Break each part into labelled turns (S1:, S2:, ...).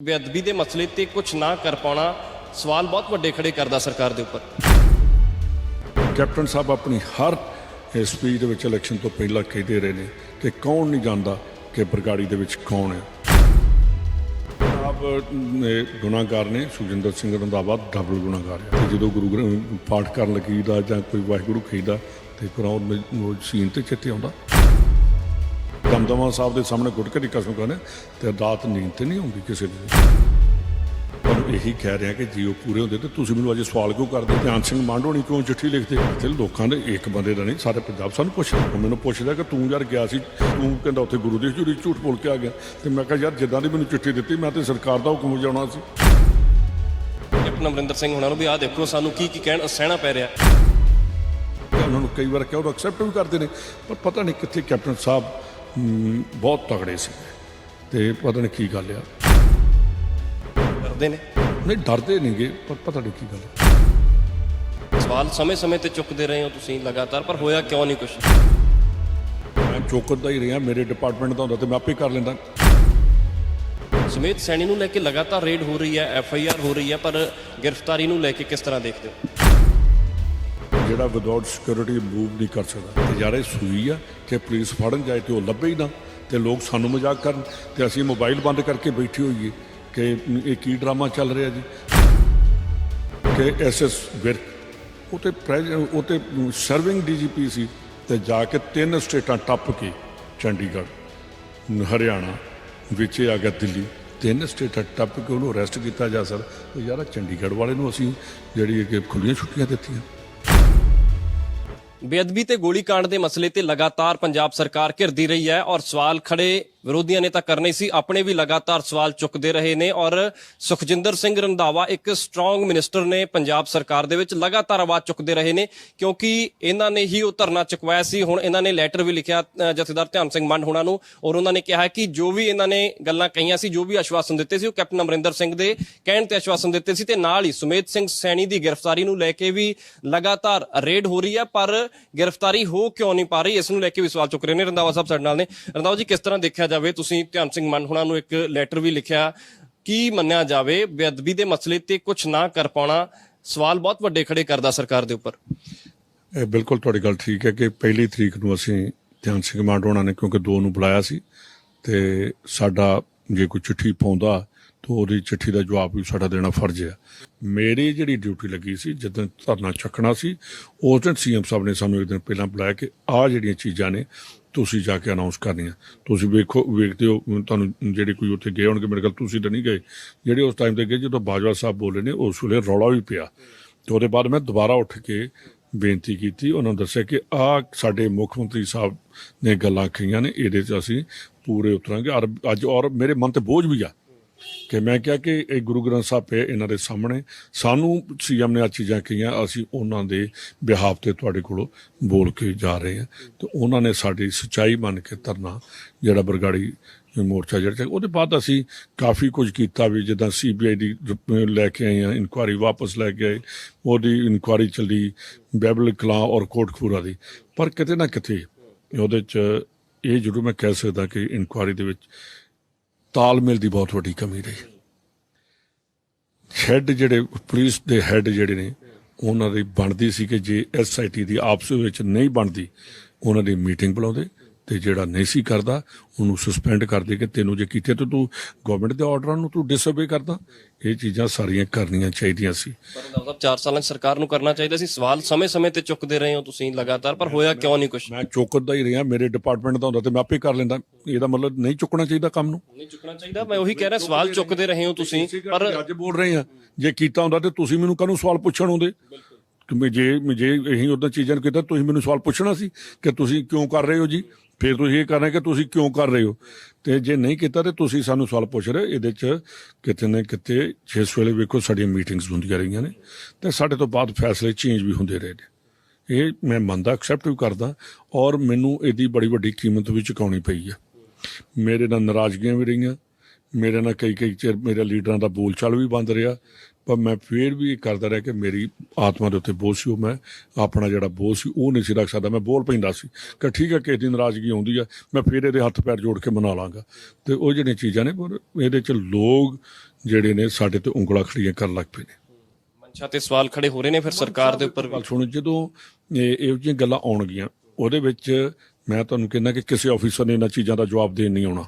S1: ਬੇਅਦਬੀ ਦੇ ਮਸਲੇ ਤੇ ਕੁਝ ਨਾ ਕਰ ਪਾਉਣਾ ਸਵਾਲ ਬਹੁਤ ਵੱਡੇ ਖੜੇ ਕਰਦਾ ਸਰਕਾਰ ਦੇ ਉੱਪਰ।
S2: ਕੈਪਟਨ ਸਾਹਿਬ ਆਪਣੀ ਹਰ ਸਪੀਚ ਦੇ ਵਿੱਚ ਇਲੈਕਸ਼ਨ ਤੋਂ ਪਹਿਲਾਂ ਕਹਿੰਦੇ ਰਹੇ ਨੇ ਕਿ ਕੌਣ ਨਹੀਂ ਜਾਣਦਾ ਕਿ ਬਰਗਾੜੀ ਦੇ ਵਿੱਚ ਕੌਣ ਹੈ। ਆਪ ਗੁਨਾਹਗਾਰ ਨੇ ਸੁਖਜਿੰਦਰ ਸਿੰਘ ਰੰਧਾਵਾ ਡਬਲ ਗੁਨਾਹਗਾਰ ਹੈ। ਤੇ ਜਦੋਂ ਗੁਰੂ ਪਾਠ ਕਰਨ ਲੱਗੀਦਾ ਜਾਂ ਕੋਈ ਵਾਹਿਗੁਰੂ ਕਹੀਦਾ ਤੇ ਫਿਰ ਉਹ ਸੀਨ ਤੇ ਚਿੱਤੇ ਆਉਂਦਾ। ਦਮਦਮਾ ਸਾਹਿਬ ਦੇ ਸਾਹਮਣੇ ਗੁਟਕੇ ਦੀ ਕਸਮ ਖਾਣੇ ਤੇ ਰਾਤ ਨੀਂਦ ਤੇ ਨਹੀਂ ਆਉਂਦੀ ਕਿਸੇ ਦੀ। ਪਰ ਇਹੀ ਕਹਿ ਰਿਹਾ ਕਿ ਜੇ ਉਹ ਪੂਰੇ ਹੁੰਦੇ ਤੇ ਤੁਸੀਂ ਮੈਨੂੰ ਅੱਜ ਸਵਾਲ ਕਿਉਂ ਕਰਦੇ? ਧਿਆਨ ਸਿੰਘ ਮੰਡ ਹੋਣੀ ਕਿਉਂ ਚਿੱਠੀ ਲਿਖਦੇ? ਇੱਥੇ ਲੋਕਾਂ ਦੇ ਇੱਕ ਬੰਦੇ ਦਾ ਨਹੀਂ, ਸਾਰੇ ਪੰਜਾਬ ਸਾਨੂੰ ਪੁੱਛਦਾ। ਮੈਨੂੰ ਪੁੱਛਦਾ ਕਿ ਤੂੰ ਯਾਰ ਗਿਆ ਸੀ, ਤੂੰ ਕਹਿੰਦਾ ਉੱਥੇ ਗੁਰੂ ਦੀ ਹਜ਼ੂਰੀ ਝੂਠ ਬੋਲ ਕੇ ਆ ਗਿਆ। ਤੇ ਮੈਂ ਕਿਹਾ ਯਾਰ ਜਿੱਦਾਂ ਦੀ ਮੈਨੂੰ ਚਿੱਠੀ ਦਿੱਤੀ ਮੈਂ ਤੇ ਸਰਕਾਰ ਦਾ ਹੁਕਮ ਵਜਾਉਣਾ ਸੀ।
S1: ਕੈਪਟਨ ਅਮਰਿੰਦਰ ਸਿੰਘ ਹੁਣਾਂ ਨੂੰ ਵੀ ਆਹ ਦੇਖੋ ਸਾਨੂੰ ਕੀ ਕਹਿਣ ਸਹਿਣਾ ਪੈ ਰਿਹਾ।
S2: ਉਹਨਾਂ ਨੂੰ ਕਈ ਵਾਰ ਕਿਹਾ ਉਹ ਐਕਸੈਪਟ ਵੀ ਕਰਦੇ ਨੇ, ਪਰ ਪਤਾ ਨਹੀਂ ਕਿੱਥੇ ਕੈਪਟਨ ਸਾਹਿਬ ਬਹੁਤ ਤਗੜੇ ਸੀ ਤੇ ਪਤਾ ਨਹੀਂ ਕੀ ਗੱਲ ਆ।
S1: ਡਰਦੇ ਨੇ?
S2: ਨਹੀਂ ਡਰਦੇ ਨਹੀਂ ਗੇ, ਪਰ ਪਤਾ ਨਹੀਂ ਕੀ ਗੱਲ ਆ।
S1: ਸਵਾਲ ਸਮੇਂ-ਸਮੇਂ ਤੇ ਚੁੱਕਦੇ ਰਹੇ ਹੋ ਤੁਸੀਂ ਲਗਾਤਾਰ, ਪਰ ਹੋਇਆ ਕਿਉਂ ਨਹੀਂ ਕੁਛ?
S2: ਮੈਂ ਚੁੱਕਦਾ ਹੀ ਰਿਹਾ, ਮੇਰੇ ਡਿਪਾਰਟਮੈਂਟ ਦਾ ਹੁੰਦਾ ਤੇ ਮੈਂ ਆਪੇ ਕਰ ਲੈਂਦਾ।
S1: ਸੁਮੇਧ ਸੈਣੀ ਨੂੰ ਲੈ ਕੇ ਲਗਾਤਾਰ ਰੇਡ ਹੋ ਰਹੀ ਹੈ, FIR ਹੋ ਰਹੀ ਹੈ, ਪਰ ਗ੍ਰਿਫਤਾਰੀ ਨੂੰ ਲੈ ਕੇ ਕਿਸ ਤਰ੍ਹਾਂ ਦੇਖਦੇ ਹੋ?
S2: ਜਿਹੜਾ ਵਿਦਆਊਟ ਸਿਕਿਉਰਿਟੀ ਮੂਵ ਨਹੀਂ ਕਰ ਸਕਦਾ। ਤੇ ਯਾਰ ਇਹ ਸੂਈ ਆ ਕਿ ਪੁਲਿਸ ਫੜਨ ਜਾਏ ਤੇ ਉਹ ਲੱਭੇ ਹੀ ਨਾ, ਤੇ ਲੋਕ ਸਾਨੂੰ ਮਜ਼ਾਕ ਕਰਨ ਤੇ ਅਸੀਂ ਮੋਬਾਈਲ ਬੰਦ ਕਰਕੇ ਬੈਠੇ ਹੋਈਏ ਕਿ ਇਹ ਕੀ ਡਰਾਮਾ ਚੱਲ ਰਿਹਾ ਜੀ। ਕਿ SS ਵਿਰਕ ਉਹ ਤੇ ਸਰਵਿੰਗ DGP ਸੀ ਤੇ ਜਾ ਕੇ 3 ਸਟੇਟਾਂ ਟੱਪ ਕੇ ਚੰਡੀਗੜ੍ਹ, ਹਰਿਆਣਾ ਵਿੱਚ ਆ ਗਿਆ, ਦਿੱਲੀ, 3 ਸਟੇਟਾਂ ਟੱਪ ਕੇ ਉਹਨੂੰ ਅਰੈਸਟ ਕੀਤਾ ਜਾ ਸਕਦਾ। ਯਾਰ ਚੰਡੀਗੜ੍ਹ ਵਾਲੇ ਨੂੰ ਅਸੀਂ ਜਿਹੜੀ ਕਿ ਖੁੱਲ੍ਹੀਆਂ ਛੁੱਟੀਆਂ ਦਿੱਤੀਆਂ।
S1: ਬੇਅਦਬੀ ਤੇ ਗੋਲੀकांड ਦੇ ਮਸਲੇ ਤੇ ਲਗਾਤਾਰ ਪੰਜਾਬ ਸਰਕਾਰ ਘਿਰਦੀ ਰਹੀ ਹੈ ਔਰ ਸਵਾਲ ਖੜੇ ਵਿਰੋਧੀਆਂ ਨੇ ਤਾਂ ਕਰਨੇ ਸੀ, ਆਪਣੇ ਵੀ ਲਗਾਤਾਰ ਸਵਾਲ ਚੁੱਕਦੇ ਰਹੇ ਨੇ। ਔਰ ਸੁਖਜਿੰਦਰ ਸਿੰਘ ਰੰਧਾਵਾ ਇੱਕ ਸਟਰੋਂਗ ਮਿਨਿਸਟਰ ਨੇ ਪੰਜਾਬ ਸਰਕਾਰ ਦੇ ਵਿੱਚ, ਲਗਾਤਾਰ ਆਵਾਜ਼ ਚੁੱਕਦੇ ਰਹੇ ਨੇ ਕਿਉਂਕਿ ਇਹਨਾਂ ਨੇ ਹੀ ਉਹ ਧਰਨਾ ਚੁਕਵਾਇਆ ਸੀ। ਹੁਣ ਇਹਨਾਂ ਨੇ ਲੈਟਰ ਵੀ ਲਿਖਿਆ ਜਥੇਦਾਰ ਧਿਆਨ ਸਿੰਘ ਮੰਡ ਹੋਣਾ ਨੂੰ ਔਰ ਉਹਨਾਂ ਨੇ ਕਿਹਾ ਕਿ ਜੋ ਵੀ ਇਹਨਾਂ ਨੇ ਗੱਲਾਂ ਕਹੀਆਂ ਸੀ, ਜੋ ਵੀ ਆਸ਼ਵਾਸਨ ਦਿੱਤੇ ਸੀ, ਉਹ ਕੈਪਟਨ ਅਮਰਿੰਦਰ ਸਿੰਘ ਦੇ ਕਹਿਣ ਤੇ ਆਸ਼ਵਾਸਨ ਦਿੱਤੇ ਸੀ। ਤੇ ਨਾਲ ਹੀ ਸੁਮੇਧ ਸਿੰਘ ਸੈਣੀ ਦੀ ਗ੍ਰਿਫਤਾਰੀ ਨੂੰ ਲੈ ਕੇ ਵੀ ਲਗਾਤਾਰ ਰੇਡ ਹੋ ਰਹੀ ਹੈ, ਪਰ ਗ੍ਰਿਫਤਾਰੀ ਹੋ ਕਿਉਂ ਨਹੀਂ ਪਾ ਰਹੀ, ਇਸ ਨੂੰ ਲੈ ਕੇ ਵੀ ਸਵਾਲ ਚੁੱਕ ਰਹੇ ਨੇ। ਰੰਧਾਵਾ ਸਾਹਿਬ ਸਾਡੇ ਨਾਲ ਨੇ। ਰੰਧਾਵਾ ਜੀ, ਕਿਸ ਤਰ੍ਹਾਂ ਦੇਖਿਆ ਜਾਵੇ, ਤੁਸੀਂ ਧਿਆਨ ਸਿੰਘ ਮੰਡ ਹੋਣਾ ਨੂੰ ਇੱਕ ਲੈਟਰ ਵੀ ਲਿਖਿਆ, ਕੀ ਮੰਨਿਆ ਜਾਵੇ ਬੇਅਦਬੀ ਦੇ ਮਸਲੇ ਤੇ ਕੁਝ ਨਾ ਕਰ ਪਾਉਣਾ ਸਵਾਲ ਬਹੁਤ ਵੱਡੇ ਖੜੇ ਕਰਦਾ ਸਰਕਾਰ ਦੇ ਉੱਪਰ?
S2: ਇਹ ਬਿਲਕੁਲ ਤੁਹਾਡੀ ਗੱਲ ਠੀਕ ਹੈ ਕਿ 1 ਤਰੀਕ ਨੂੰ ਅਸੀਂ ਧਿਆਨ ਸਿੰਘ ਮੰਡ ਹੋਣਾ ਨੇ ਕਿਉਂਕਿ 2 ਨੂੰ ਬੁਲਾਇਆ ਸੀ ਤੇ ਸਾਡਾ ਜੇ ਕੋਈ ਚਿੱਠੀ ਪਾਉਂਦਾ ਤਾਂ ਉਹਦੀ ਚਿੱਠੀ ਦਾ ਜਵਾਬ ਵੀ ਸਾਡਾ ਦੇਣਾ ਫਰਜ਼ ਹੈ। ਮੇਰੀ ਜਿਹੜੀ ਡਿਊਟੀ ਲੱਗੀ ਸੀ ਜਦੋਂ ਧਰਨਾ ਚੱਕਣਾ ਸੀ, ਉਸ ਦਿਨ CM ਸਾਹਿਬ ਨੇ ਸਾਨੂੰ ਇੱਕ ਦਿਨ ਪਹਿਲਾਂ ਬੁਲਾਇਆ ਕਿ ਆਹ ਜਿਹੜੀਆਂ ਚੀਜ਼ਾਂ ਨੇ ਤੁਸੀਂ ਜਾ ਕੇ ਅਨਾਉਂਸ ਕਰਨੀਆਂ। ਤੁਸੀਂ ਵੇਖਦੇ ਹੋ, ਤੁਹਾਨੂੰ ਜਿਹੜੇ ਕੋਈ ਉੱਥੇ ਗਏ ਹੋਣਗੇ, ਮੇਰੇ ਖਿਆਲ ਤੁਸੀਂ ਤਾਂ ਨਹੀਂ ਗਏ, ਜਿਹੜੇ ਉਸ ਟਾਈਮ ਤੇ ਗਏ ਜਦੋਂ ਬਾਜਵਾ ਸਾਹਿਬ ਬੋਲੇ ਨੇ ਉਸ ਵੇਲੇ ਰੌਲਾ ਵੀ ਪਿਆ। ਤੇ ਉਹਦੇ ਬਾਅਦ ਮੈਂ ਦੁਬਾਰਾ ਉੱਠ ਕੇ ਬੇਨਤੀ ਕੀਤੀ, ਉਹਨਾਂ ਨੂੰ ਦੱਸਿਆ ਕਿ ਆਹ ਸਾਡੇ ਮੁੱਖ ਮੰਤਰੀ ਸਾਹਿਬ ਨੇ ਗੱਲਾਂ ਕਹੀਆਂ ਨੇ, ਇਹਦੇ 'ਚ ਅਸੀਂ ਪੂਰੇ ਉਤਰਾਂਗੇ। ਅੱਜ ਔਰ ਮੇਰੇ ਮਨ ਤੇ ਬੋਝ ਵੀ ਆ ਕਿ ਮੈਂ ਕਿਹਾ ਕਿ ਇਹ ਗੁਰੂ ਗ੍ਰੰਥ ਸਾਹਿਬ ਪਏ ਇਹਨਾਂ ਦੇ ਸਾਹਮਣੇ, ਸਾਨੂੰ CM ਨੇ ਆ ਚੀਜ਼ਾਂ ਕਹੀਆਂ, ਅਸੀਂ ਉਹਨਾਂ ਦੇ ਬਿਹਾਫ ਤੇ ਤੁਹਾਡੇ ਕੋਲੋਂ ਬੋਲ ਕੇ ਜਾ ਰਹੇ ਹਾਂ। ਤੇ ਉਹਨਾਂ ਨੇ ਸਾਡੀ ਸੱਚਾਈ ਮੰਨ ਕੇ ਧਰਨਾ ਜਿਹੜਾ ਬਰਗਾੜੀ ਮੋਰਚਾ ਜਿਹੜਾ, ਉਹਦੇ ਬਾਅਦ ਅਸੀਂ ਕਾਫੀ ਕੁਝ ਕੀਤਾ ਵੀ, ਜਿੱਦਾਂ CBI ਦੀ ਲੈ ਕੇ ਆਏ ਹਾਂ, ਇਨਕੁਆਇਰੀ ਵਾਪਸ ਲੈ ਕੇ ਆਏ, ਉਹਦੀ ਇਨਕੁਆਇਰੀ ਚੱਲੀ ਬਾਈਬਲ ਕਲਾਂ ਔਰ ਕੋਟਕਪੂਰਾ ਦੀ। ਪਰ ਕਿਤੇ ਨਾ ਕਿਤੇ ਉਹਦੇ 'ਚ ਇਹ ਜ਼ਰੂਰ ਮੈਂ ਕਹਿ ਸਕਦਾ ਕਿ ਇਨਕੁਆਇਰੀ ਦੇ ਵਿੱਚ ਤਾਲਮੇਲ ਦੀ ਬਹੁਤ ਵੱਡੀ ਕਮੀ ਰਹੀ। ਹੈੱਡ ਜਿਹੜੇ ਪੁਲਿਸ ਦੇ ਹੈੱਡ ਜਿਹੜੇ ਨੇ, ਉਹਨਾਂ ਦੀ ਬਣਦੀ ਸੀ ਕਿ ਜੇ SIT ਦੀ ਆਪਸ ਵਿੱਚ ਨਹੀਂ ਬਣਦੀ ਉਹਨਾਂ ਦੀ ਮੀਟਿੰਗ ਬੁਲਾਉਂਦੇ ਤੇ ਜਿਹੜਾ ਨਹੀਂ ਸੀ ਕਰਦਾ ਉਹਨੂੰ ਸਸਪੈਂਡ ਕਰਦੇ ਕਿ ਤੈਨੂੰ ਜੇ ਕੀਤੇ ਤਾਂ ਤੂੰ ਗਵਰਨਮੈਂਟ ਦੇ ਆਰਡਰਾਂ ਨੂੰ ਤੂੰ ਡਿਸਓਬੇ ਕਰਦਾ। ਇਹ ਚੀਜ਼ਾਂ ਸਾਰੀਆਂ ਕਰਨੀਆਂ ਚਾਹੀਦੀਆਂ ਸੀ।
S1: ਪਰ ਰੰਧਾਵਾ ਸਾਹਿਬ 4 ਸਾਲਾਂ 'ਚ ਸਰਕਾਰ ਨੂੰ ਕਰਨਾ ਚਾਹੀਦਾ ਸੀ। ਸਵਾਲ ਸਮੇਂ-ਸਮੇਂ ਤੇ ਚੁੱਕਦੇ ਰਹੇ ਹੋ ਤੁਸੀਂ ਲਗਾਤਾਰ, ਪਰ ਹੋਇਆ ਕਿਉਂ ਨਹੀਂ ਕੁਛ?
S2: ਮੈਂ ਚੁੱਕਦਾ ਹੀ ਰਿਹਾ, ਮੇਰੇ ਡਿਪਾਰਟਮੈਂਟ ਦਾ ਹੁੰਦਾ ਤੇ ਮੈਂ ਆਪੇ ਕਰ ਲੈਂਦਾ। ਇਹਦਾ ਮਤਲਬ ਨਹੀਂ ਚੁੱਕਣਾ ਚਾਹੀਦਾ ਕੰਮ ਨੂੰ? ਨਹੀਂ
S1: ਚੁੱਕਣਾ ਚਾਹੀਦਾ, ਮੈਂ ਉਹੀ ਕਹਿ ਰਿਹਾ, ਸਵਾਲ ਚੁੱਕਦੇ ਰਹੇ ਹੋ ਤੁਸੀਂ, ਪਰ
S2: ਅੱਜ ਬੋਲ ਰਹੇ ਆ ਜੇ ਕੀਤਾ ਹੁੰਦਾ ਤੇ ਤੁਸੀਂ ਮੈਨੂੰ ਕਾਹਨੂੰ ਸਵਾਲ ਪੁੱਛਣ ਆਉਂਦੇ? ਜੇ ਅਸੀਂ ਉਦਾਂ ਚੀਜ਼ਾਂ ਨੂੰ ਕੀਤਾ ਤੁਸੀਂ ਮੈਨੂੰ ਸਵਾਲ ਪੁੱਛਣਾ ਸੀ ਕਿ ਤੁਸੀਂ ਕਿਉਂ ਕਰ ਰਹੇ ਹੋ ਜੀ, ਫਿਰ ਤੁਸੀਂ ਇਹ ਕਰਨਾ ਕਿ ਤੁਸੀਂ ਕਿਉਂ ਕਰ ਰਹੇ ਹੋ। ਤੇ ਜੇ ਨਹੀਂ ਕੀਤਾ ਤੇ ਤੁਸੀਂ ਸਾਨੂੰ ਸਵਾਲ ਪੁੱਛ ਰਹੇ। ਇਹਦੇ 'ਚ ਕਿਤੇ ਨਾ ਕਿਤੇ ਜਿਸ ਵੇਲੇ ਵੇਖੋ ਸਾਡੀਆਂ ਮੀਟਿੰਗਸ ਹੁੰਦੀਆਂ ਰਹੀਆਂ ਨੇ ਤੇ ਸਾਡੇ ਤੋਂ ਬਾਅਦ ਫੈਸਲੇ ਚੇਂਜ ਵੀ ਹੁੰਦੇ ਰਹੇ ਨੇ। ਇਹ ਮੈਂ ਮੰਨਦਾ, ਐਕਸੈਪਟ ਵੀ ਕਰਦਾ, ਔਰ ਮੈਨੂੰ ਇਹਦੀ ਬੜੀ ਵੱਡੀ ਕੀਮਤ ਵੀ ਚੁਕਾਉਣੀ ਪਈ ਆ। ਮੇਰੇ ਨਾਲ ਨਾਰਾਜ਼ਗੀਆਂ ਵੀ ਰਹੀਆਂ, ਮੇਰੇ ਨਾਲ ਕਈ ਚਿਰ ਮੇਰੇ ਲੀਡਰਾਂ ਦਾ ਬੋਲਚਾਲ ਵੀ ਬੰਦ ਰਿਹਾ, ਪਰ ਮੈਂ ਫਿਰ ਵੀ ਇਹ ਕਰਦਾ ਰਿਹਾ ਕਿ ਮੇਰੀ ਆਤਮਾ ਦੇ ਉੱਤੇ ਬੋਝ ਸੀ, ਉਹ ਮੈਂ ਆਪਣਾ ਜਿਹੜਾ ਬੋਝ ਸੀ ਉਹ ਨਹੀਂ ਸੀ ਰੱਖ ਸਕਦਾ। ਮੈਂ ਬੋਲ ਪੈਂਦਾ ਸੀ ਕਿ ਠੀਕ ਹੈ ਕਿਸੇ ਦੀ ਨਾਰਾਜ਼ਗੀ ਆਉਂਦੀ ਆ, ਮੈਂ ਫਿਰ ਇਹਦੇ ਹੱਥ ਪੈਰ ਜੋੜ ਕੇ ਮਨਾ ਲਾਂਗਾ। ਅਤੇ ਉਹ ਜਿਹੜੀਆਂ ਚੀਜ਼ਾਂ ਨੇ, ਪਰ ਇਹਦੇ 'ਚ ਲੋਕ ਜਿਹੜੇ ਨੇ ਸਾਡੇ ਤੇ ਉਂਗਲਾਂ ਖੜੀਆਂ ਕਰਨ ਲੱਗ ਪਏ ਨੇ।
S1: ਮਨਸ਼ਾ ਤੇ ਸਵਾਲ ਖੜੇ ਹੋ ਰਹੇ ਨੇ ਫਿਰ ਸਰਕਾਰ ਦੇ ਉੱਪਰ ਵੀ।
S2: ਗੱਲ ਸੁਣੋ, ਜਦੋਂ ਇਹੋ ਜਿਹੀਆਂ ਗੱਲਾਂ ਆਉਣਗੀਆਂ ਉਹਦੇ ਵਿੱਚ ਮੈਂ ਤੁਹਾਨੂੰ ਕਹਿੰਦਾ ਕਿ ਕਿਸੇ ਆਫੀਸਰ ਨੇ ਇਹਨਾਂ ਚੀਜ਼ਾਂ ਦਾ ਜਵਾਬ ਦੇਣ ਨਹੀਂ ਆਉਣਾ।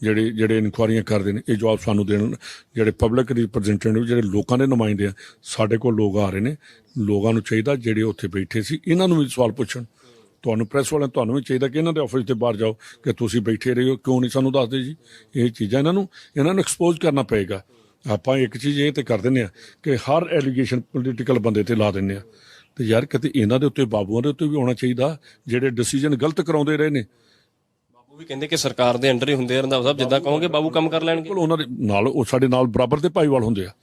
S2: ਜਿਹੜੇ ਇਨਕੁਆਰੀਆਂ ਕਰਦੇ ਨੇ ਇਹ ਜਵਾਬ ਸਾਨੂੰ ਦੇਣ। ਜਿਹੜੇ ਪਬਲਿਕ ਰਿਪਰੈਜ਼ੈਂਟੇਟਿਵ, ਜਿਹੜੇ ਲੋਕਾਂ ਦੇ ਨੁਮਾਇੰਦੇ ਆ, ਸਾਡੇ ਕੋਲ ਲੋਕ ਆ ਰਹੇ ਨੇ, ਲੋਕਾਂ ਨੂੰ ਚਾਹੀਦਾ ਜਿਹੜੇ ਉੱਥੇ ਬੈਠੇ ਸੀ ਇਹਨਾਂ ਨੂੰ ਵੀ ਸਵਾਲ ਪੁੱਛਣ। ਤੁਹਾਨੂੰ ਪ੍ਰੈਸ ਵਾਲਿਆਂ ਤੁਹਾਨੂੰ ਵੀ ਚਾਹੀਦਾ ਕਿ ਇਹਨਾਂ ਦੇ ਆਫਿਸ ਤੇ ਬਾਹਰ ਜਾਓ ਕਿ ਤੁਸੀਂ ਬੈਠੇ ਰਹੇ ਹੋ, ਕਿਉਂ ਨਹੀਂ ਸਾਨੂੰ ਦੱਸਦੇ ਜੀ। ਇਹ ਚੀਜ਼ਾਂ ਇਹਨਾਂ ਨੂੰ ਐਕਸਪੋਜ਼ ਕਰਨਾ ਪਏਗਾ। ਆਪਾਂ ਇੱਕ ਚੀਜ਼ ਇਹ ਤੇ ਕਰ ਦਿੰਦੇ ਆ ਕਿ ਹਰ ਐਲੀਗੇਸ਼ਨ ਪੋਲੀਟੀਕਲ ਬੰਦੇ ਤੇ ਲਾ ਦਿੰਦੇ ਆ, ਤੇ ਯਾਰ ਕਿਤੇ ਇਹਨਾਂ ਦੇ ਉੱਤੇ, ਬਾਬੂਆਂ ਦੇ ਉੱਤੇ ਵੀ ਆਉਣਾ ਚਾਹੀਦਾ ਜਿਹੜੇ ਡਿਸੀਜਨ ਗਲਤ ਕਰਾਉਂਦੇ ਰਹੇ ਨੇ।
S1: ਬਾਬੂ ਵੀ ਕਹਿੰਦੇ ਕਿ ਸਰਕਾਰ ਦੇ ਅੰਡਰ ਹੀ ਹੁੰਦੇ ਆ ਰੰਧਾਵਾ ਸਾਹਿਬ, ਜਿੱਦਾਂ ਕਹੋਗੇ ਬਾਬੂ ਕੰਮ ਕਰ ਲੈਣਗੇ।
S2: ਬਿਲਕੁਲ ਉਹਨਾਂ ਦੇ ਨਾਲ, ਉਹ ਸਾਡੇ ਨਾਲ ਬਰਾਬਰ ਦੇ ਭਾਈਵਾਲ ਹੁੰਦੇ ਆ।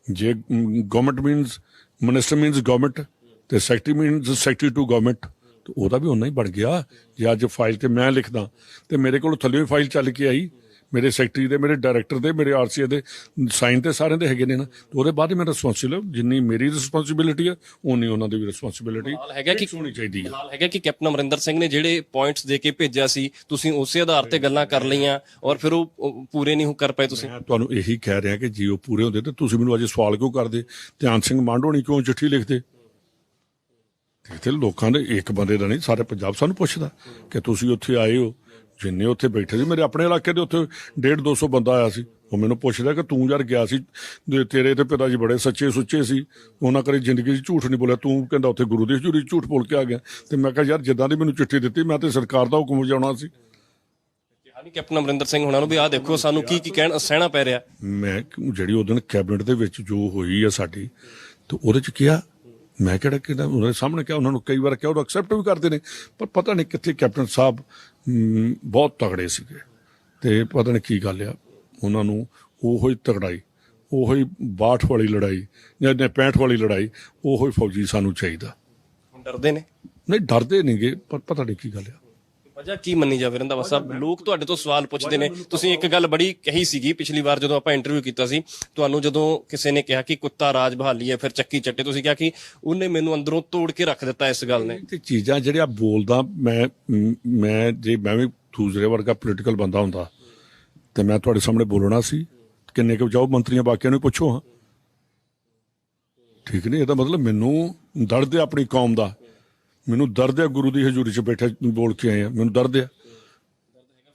S2: ਜੇ government means minister means government ਤੇ secretary means secretary to government, ਤੇ ਉਹਦਾ ਵੀ ਓਨਾ ਹੀ ਬਣ ਗਿਆ। ਜੇ ਅੱਜ ਫਾਈਲ ਤੇ ਮੈਂ ਲਿਖਦਾ ਤੇ ਮੇਰੇ ਕੋਲ ਥੱਲੇ ਫਾਈਲ ਚੱਲ ਕੇ ਆਈ, ਮੇਰੇ ਸੈਕਟਰੀ ਦੇ, ਮੇਰੇ ਡਾਇਰੈਕਟਰ ਦੇ, ਮੇਰੇ ਆਰਸੀਏ ਦੇ ਸਾਈਨ ਤੇ ਸਾਰਿਆਂ ਦੇ ਹੈਗੇ ਨੇ ਨਾ, ਤੇ ਉਹਦੇ ਬਾਅਦ ਹੀ ਮੈਂ ਰਿਸਪੌਂਸਿਬਲ। ਜਿੰਨੀ ਮੇਰੀ ਰਿਸਪੌਂਸਿਬਿਲਿਟੀ ਹੈ ਉਨੀ ਉਹਨਾਂ ਦੀ ਵੀ ਰਿਸਪੌਂਸਿਬਿਲਿਟੀ
S1: ਹੈਗਾ ਕਿ
S2: ਹੋਣੀ ਚਾਹੀਦੀ ਹੈ।
S1: ਹੈਗਾ ਕਿ ਕੈਪਟਨ ਅਮਰਿੰਦਰ ਸਿੰਘ ਨੇ ਜਿਹੜੇ ਪੁਆਇੰਟਸ ਦੇ ਕੇ ਭੇਜਿਆ ਸੀ, ਤੁਸੀਂ ਉਸੇ ਆਧਾਰ ਤੇ ਗੱਲਾਂ ਕਰ ਲਈਆਂ ਔਰ ਫਿਰ ਉਹ ਪੂਰੇ ਨਹੀਂ ਕਰ ਪਏ ਤੁਸੀਂ।
S2: ਮੈਂ ਤੁਹਾਨੂੰ ਇਹੀ ਕਹਿ ਰਿਹਾ ਕਿ ਜੇ ਉਹ ਪੂਰੇ ਹੁੰਦੇ ਤੇ ਤੁਸੀਂ ਮੈਨੂੰ ਅੱਜ ਸਵਾਲ ਕਿਉਂ ਕਰਦੇ? ਧਿਆਨ ਸਿੰਘ ਮਾਂਡੋਣੀ ਕਿਉਂ ਚਿੱਠੀ ਲਿਖਦੇ? ਤੇ ਲੋਕਾਂ ਦੇ ਇੱਕ ਬੰਦੇ ਦਾ ਨਹੀਂ, ਸਾਰੇ ਪੰਜਾਬ ਸਾਨੂੰ ਪੁੱਛਦਾ ਕਿ ਤੁਸੀਂ ਉੱਥੇ ਆਏ ਹੋ। ਜਿੰਨੇ ਉੱਥੇ ਬੈਠੇ ਸੀ ਮੇਰੇ ਆਪਣੇ ਇਲਾਕੇ ਦੇ, ਉੱਥੇ 150-200 ਬੰਦਾ ਆਇਆ ਸੀ। ਉਹ ਮੈਨੂੰ ਪੁੱਛਦਾ ਕਿ ਤੂੰ ਯਾਰ ਗਿਆ ਸੀ, ਤੇਰੇ ਤੇ ਪਿਤਾ ਜੀ ਬੜੇ ਸੱਚੇ ਸੁੱਚੇ ਸੀ, ਉਹਨਾਂ ਕਦੇ ਜ਼ਿੰਦਗੀ 'ਚ ਝੂਠ ਨਹੀਂ ਬੋਲਿਆ, ਤੂੰ ਕਹਿੰਦਾ ਉੱਥੇ ਗੁਰੂ ਦੀ ਹਜ਼ੂਰੀ 'ਚ ਝੂਠ ਬੋਲ ਕੇ ਆ ਗਿਆ। ਤੇ ਮੈਂ ਕਿਹਾ ਯਾਰ ਜਿੱਦਾਂ ਦੀ ਮੈਨੂੰ ਚਿੱਠੀ ਦਿੱਤੀ, ਮੈਂ ਤੇ ਸਰਕਾਰ ਦਾ ਹੁਕਮ ਵਜਾਉਣਾ ਸੀ।
S1: ਕੈਪਟਨ ਅਮਰਿੰਦਰ ਸਿੰਘ ਹੁਣਾਂ ਨੂੰ ਵੀ ਆਹ ਦੇਖੋ ਸਾਨੂੰ ਕੀ ਕਹਿਣ ਸਹਿਣਾ ਪੈ ਰਿਹਾ।
S2: ਮੈਂ ਜਿਹੜੀ ਉਹ ਦਿਨ ਕੈਬਨਿਟ ਦੇ ਵਿੱਚ ਜੋ ਹੋਈ ਆ ਸਾਡੀ, ਤੇ ਉਹਦੇ 'ਚ ਕਿਹਾ, ਮੈਂ ਕਿਹੜਾ ਉਹਨਾਂ ਦੇ ਸਾਹਮਣੇ ਕਿਹਾ, ਉਹਨਾਂ ਨੂੰ ਕਈ ਵਾਰ ਕਿਹਾ, ਉਹ ਐਕਸੈਪਟ ਵੀ ਕਰਦੇ ਨੇ, ਪਰ ਪਤਾ ਨਹੀਂ ਕਿੱਥੇ ਕੈਪਟਨ ਸਾਹਿਬ ਬਹੁਤ ਤਗੜੇ ਸੀਗੇ, ਤੇ ਪਤਾ ਨਹੀਂ ਕੀ ਗੱਲ ਆ, ਉਹਨਾਂ ਨੂੰ ਉਹੋ ਹੀ ਤਗੜਾਈ, ਉਹੋ ਹੀ 62 ਵਾਲੀ ਲੜਾਈ ਜਾਂ 65 ਵਾਲੀ ਲੜਾਈ, ਉਹੋ ਹੀ ਫੌਜੀ ਸਾਨੂੰ ਚਾਹੀਦਾ।
S1: ਡਰਦੇ ਨੇ?
S2: ਨਹੀਂ ਡਰਦੇ ਨਹੀਂਗੇ, ਪਰ ਪਤਾ ਨਹੀਂ ਕੀ ਗੱਲ ਆ।
S1: ਵਜ੍ਹਾ ਕੀ ਮੰਨੀ ਜਾਵੇ ਰੰਧਾਵਾ ਸਾਹਿਬ? ਲੋਕ ਤੁਹਾਡੇ ਤੋਂ ਸਵਾਲ ਪੁੱਛਦੇ ਨੇ। ਤੁਸੀਂ ਇੱਕ ਗੱਲ ਬੜੀ ਕਹੀ ਸੀਗੀ ਪਿਛਲੀ ਵਾਰ ਜਦੋਂ ਆਪਾਂ ਇੰਟਰਵਿਊ ਕੀਤਾ ਸੀ, ਤੁਹਾਨੂੰ ਜਦੋਂ ਕਿਸੇ ਨੇ ਕਿਹਾ ਕਿ ਕੁੱਤਾ ਰਾਜ ਬਹਾਲੀ ਹੈ ਫਿਰ ਚੱਕੀ ਚੱਟੇ, ਤੁਸੀਂ ਕਿਹਾ ਕਿ ਉਹਨੇ ਮੈਨੂੰ ਅੰਦਰੋਂ ਤੋੜ ਕੇ ਰੱਖ ਦਿੱਤਾ ਇਸ ਗੱਲ ਨੇ।
S2: ਤੇ ਚੀਜ਼ਾਂ ਜਿਹੜੀਆਂ ਬੋਲਦਾ ਮੈਂ ਜੇ ਮੈਂ ਵੀ ਦੂਸਰੇ ਵਰਗਾ ਪੋਲੀਟੀਕਲ ਬੰਦਾ ਹੁੰਦਾ ਤੇ ਮੈਂ ਤੁਹਾਡੇ ਸਾਹਮਣੇ ਬੋਲਣਾ ਸੀ। ਕਿੰਨੇ ਕੁ ਜਾਓ ਮੰਤਰੀਆਂ ਬਾਕੀਆਂ ਨੂੰ ਪੁੱਛੋ। ਹਾਂ ਠੀਕ ਨਹੀਂ, ਇਹਦਾ ਮਤਲਬ ਮੈਨੂੰ ਦਰਦ ਹੈ ਆਪਣੀ ਕੌਮ ਦਾ, ਮੈਨੂੰ ਦਰਦ ਹੈ ਗੁਰੂ ਦੀ ਹਜ਼ੂਰੀ 'ਚ ਬੈਠੇ ਬੋਲ ਕੇ ਆਏ ਆ, ਮੈਨੂੰ ਦਰਦ ਹੈ।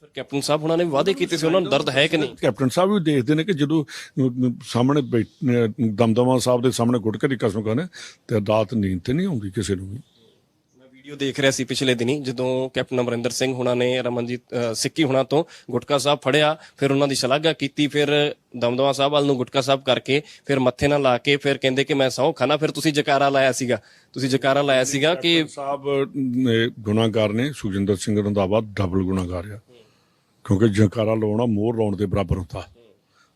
S1: ਫਿਰ ਕੈਪਟਨ ਸਾਹਿਬ ਉਹਨਾਂ ਨੇ ਵਾਅਦੇ ਕੀਤੇ ਸੀ, ਉਹਨਾਂ ਨੂੰ ਦਰਦ ਹੈ ਕਿ ਨਹੀਂ?
S2: ਕੈਪਟਨ ਸਾਹਿਬ ਵੀ ਦੇਖਦੇ ਨੇ ਕਿ ਜਦੋਂ ਸਾਹਮਣੇ ਦਮਦਮਾ ਸਾਹਿਬ ਦੇ ਸਾਹਮਣੇ ਗੁਟਕੇ ਦੀ ਕਸਮ ਖਾਣੇ ਤੇ ਅਦਾਲਤ ਨੀਂਦ ਤੇ ਨਹੀਂ ਆਉਂਦੀ ਕਿਸੇ ਨੂੰ ਵੀ।
S1: ਵੀਡੀਓ ਦੇਖ ਰਿਹਾ ਸੀ ਪਿਛਲੇ ਦਿਨੀ, ਜਦੋਂ ਕੈਪਟਨ ਅਮਰਿੰਦਰ ਸਿੰਘ ਹੁਣਾਂ ਨੇ ਰਮਨਜੀਤ ਸਿੱਕੀ ਹੁਣਾਂ ਤੋਂ ਗੁਟਕਾ ਸਾਹਿਬ ਫੜਿਆ, ਫਿਰ ਉਹਨਾਂ ਦੀ ਸ਼ਲਾਘਾ ਕੀਤੀ, ਫਿਰ ਦਮਦਮਾ ਸਾਹਿਬ ਵੱਲ ਨੂੰ ਗੁਟਕਾ ਸਾਹਿਬ ਕਰਕੇ ਫਿਰ ਮੱਥੇ ਨਾਲ ਲਾ ਕੇ ਫਿਰ ਕਹਿੰਦੇ ਕਿ ਮੈਂ ਸਹੁੰ ਖਾਣਾ, ਫਿਰ ਤੁਸੀਂ ਜਕਾਰਾ ਲਾਇਆ ਸੀਗਾ, ਕਿ
S2: ਸਾਹਿਬ ਗੁਨਾਹਗਾਰ ਨੇ। ਸੁਖਜਿੰਦਰ ਸਿੰਘ ਰੰਧਾਵਾ ਡਬਲ ਗੁਨਾਹਗਾਰ ਆ, ਕਿਉਂਕਿ ਜਕਾਰਾ ਲਾਉਣਾ ਮੋਹਰ ਲਾਉਣ ਦੇ ਬਰਾਬਰ ਹੁੰਦਾ।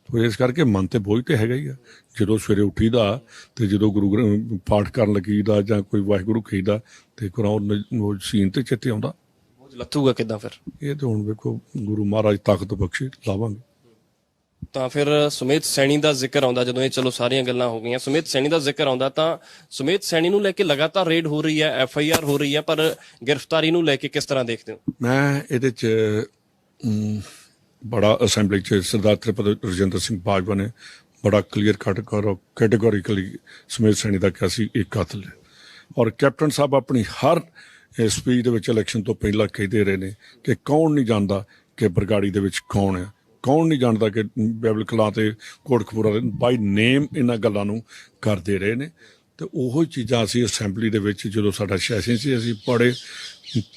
S2: ਇਸ ਕਰਕੇ ਮਨ ਤੇ ਬੋਝ ਤੇ ਹੈਗਾ ਹੀ ਆ। ਜਦੋਂ ਸਵੇਰੇ ਉੱਠੀਦਾ ਤੇ ਜਦੋਂ ਗੁਰੂ ਪਾਠ ਕਰਨ ਲੱਗੀਦਾ ਜਾਂ ਕੋਈ ਵਾਹਿਗੁਰੂ ਕਹੀਦਾ ਤੇ ਕੁਰਾਨ ਸੀਨ ਤੇ ਚਿੱਤੇ ਆਉਂਦਾ।
S1: ਲੱਥੂਗਾ ਕਿੱਦਾਂ ਫਿਰ? ਇਹ
S2: ਤੇ ਹੁਣ ਵੇਖੋ, ਗੁਰੂ ਮਹਾਰਾਜ ਤਾਕਤ ਬਖਸ਼ੇ, ਲਾਵਾਂਗੇ।
S1: ਤਾਂ ਫਿਰ ਸੁਮੇਧ ਸੈਣੀ ਦਾ ਜ਼ਿਕਰ ਆਉਂਦਾ, ਜਦੋਂ ਇਹ ਚਲੋ ਸਾਰੀਆਂ ਗੱਲਾਂ ਹੋ ਗਈਆਂ, ਸੁਮੇਧ ਸੈਣੀ ਦਾ ਜ਼ਿਕਰ ਆਉਂਦਾ ਤਾਂ ਸੁਮੇਧ ਸੈਣੀ ਨੂੰ ਲੈ ਕੇ ਲਗਾਤਾਰ ਰੇਡ ਹੋ ਰਹੀ ਹੈ, FIR ਹੋ ਰਹੀ ਹੈ, ਪਰ ਗ੍ਰਿਫਤਾਰੀ ਨੂੰ ਲੈ ਕੇ ਕਿਸ ਤਰ੍ਹਾਂ ਦੇਖਦੇ ਹੋ?
S2: ਮੈਂ ਇਹਦੇ 'ਚ ਬੜਾ ਅਸੈਂਬਲੀ 'ਚ ਸਰਦਾਰ ਤ੍ਰਿਪਤ ਰਜਿੰਦਰ ਸਿੰਘ ਬਾਜਵਾ ਨੇ ਬੜਾ ਕਲੀਅਰ ਕੱਟ ਕੈਟੇਗੋਰੀਕਲੀ ਸਮੇਧ ਸੈਣੀ ਦਾ ਕਿਹਾ ਸੀ ਇਹ ਕਾਤਲ ਹੈ। ਔਰ ਕੈਪਟਨ ਸਾਹਿਬ ਆਪਣੀ ਹਰ ਸਪੀਚ ਦੇ ਵਿੱਚ ਇਲੈਕਸ਼ਨ ਤੋਂ ਪਹਿਲਾਂ ਕਹਿੰਦੇ ਰਹੇ ਨੇ ਕਿ ਕੌਣ ਨਹੀਂ ਜਾਣਦਾ ਕਿ ਬਰਗਾੜੀ ਦੇ ਵਿੱਚ ਕੌਣ ਹੈ, ਕੌਣ ਨਹੀਂ ਜਾਣਦਾ ਕਿ ਬਾਈਬਲ ਕਲਾਂ ਤੇ ਕੋਟਕਪੂਰਾ ਬਾਈ ਨੇਮ ਇਹਨਾਂ ਗੱਲਾਂ ਨੂੰ ਕਰਦੇ ਰਹੇ ਨੇ। ਤੇ ਉਹੋ ਚੀਜ਼ਾਂ ਅਸੀਂ ਅਸੈਂਬਲੀ ਦੇ ਵਿੱਚ ਜਦੋਂ ਸਾਡਾ ਸੈਸ਼ਨ ਸੀ, ਅਸੀਂ ਬੜੇ